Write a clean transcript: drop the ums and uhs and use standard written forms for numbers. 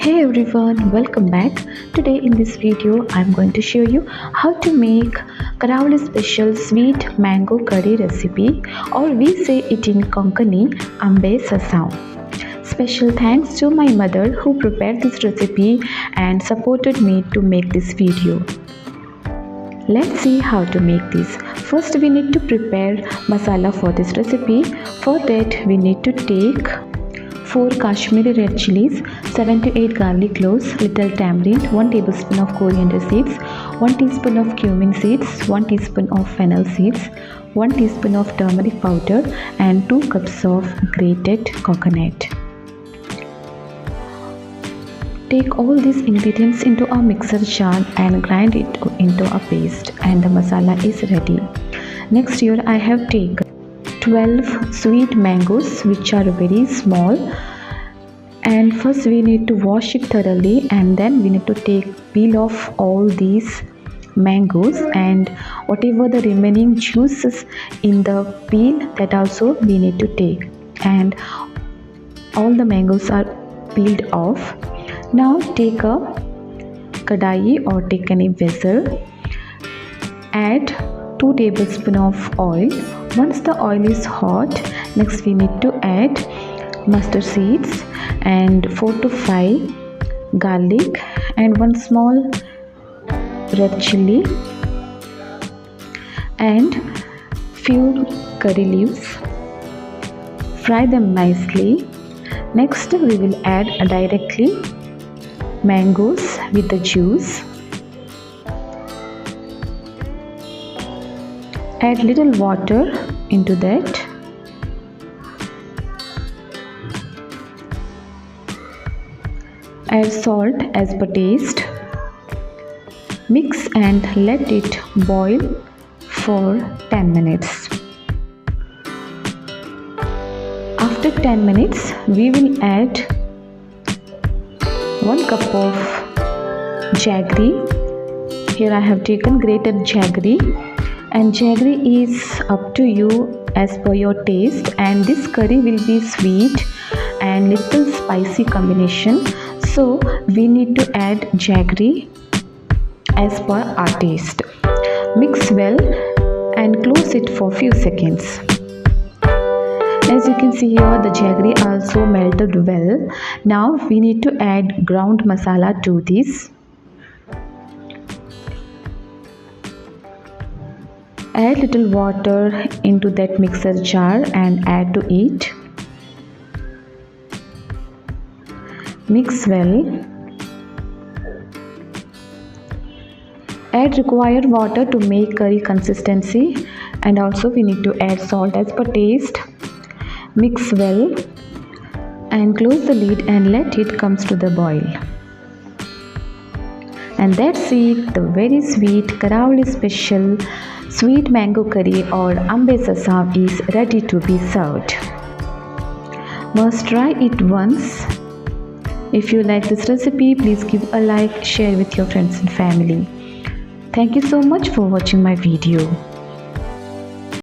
Hey everyone, welcome back. Today in this video I'm going to show you how to make karavali special sweet mango curry recipe, or we say it in Konkani, Ambe sasanv. Special thanks to my mother who prepared this recipe and supported me to make this video. Let's see how to make this. First we need to prepare masala for this recipe. For that we need to take 4 Kashmiri red chilies, 7 to 8 garlic cloves, little tamarind, 1 tablespoon of coriander seeds, 1 teaspoon of cumin seeds, 1 teaspoon of fennel seeds, 1 teaspoon of turmeric powder and 2 cups of grated coconut. Take all these ingredients into a mixer jar and grind it into a paste, and the masala is ready. Next here I have taken 12 sweet mangoes which are very small, and first we need to wash it thoroughly, and then we need to peel off all these mangoes and whatever the remaining juices in the peel, that also we need to take, and all the mangoes are peeled off. Now take a kadai or take any vessel, add 2 tablespoons of oil. Once the oil is hot, next we need to add mustard seeds and 4 to 5 garlic and 1 small red chili and few curry leaves. Fry them nicely. Next we will add directly mangoes with the juice. Add little water into that. Add salt as per taste. Mix and let it boil for 10 minutes. After 10 minutes, we will add 1 cup of jaggery. Here I have taken grated jaggery, and jaggery is up to you as per your taste, and this curry will be sweet and little spicy combination, so we need to add jaggery as per our taste. Mix well and close it for few seconds. As you can see here, the jaggery also melted well. Now we need to add ground masala to this. Add little water into that mixer jar and add to it. Mix well. Add required water to make curry consistency, and also we need to add salt as per taste. Mix well and close the lid and let it comes to the boil. And that's it, the very sweet karavali special sweet mango curry or Ambe sasanv is ready to be served. Must try it once. If you like this recipe, please give a like, share with your friends and family. Thank you so much for watching my video.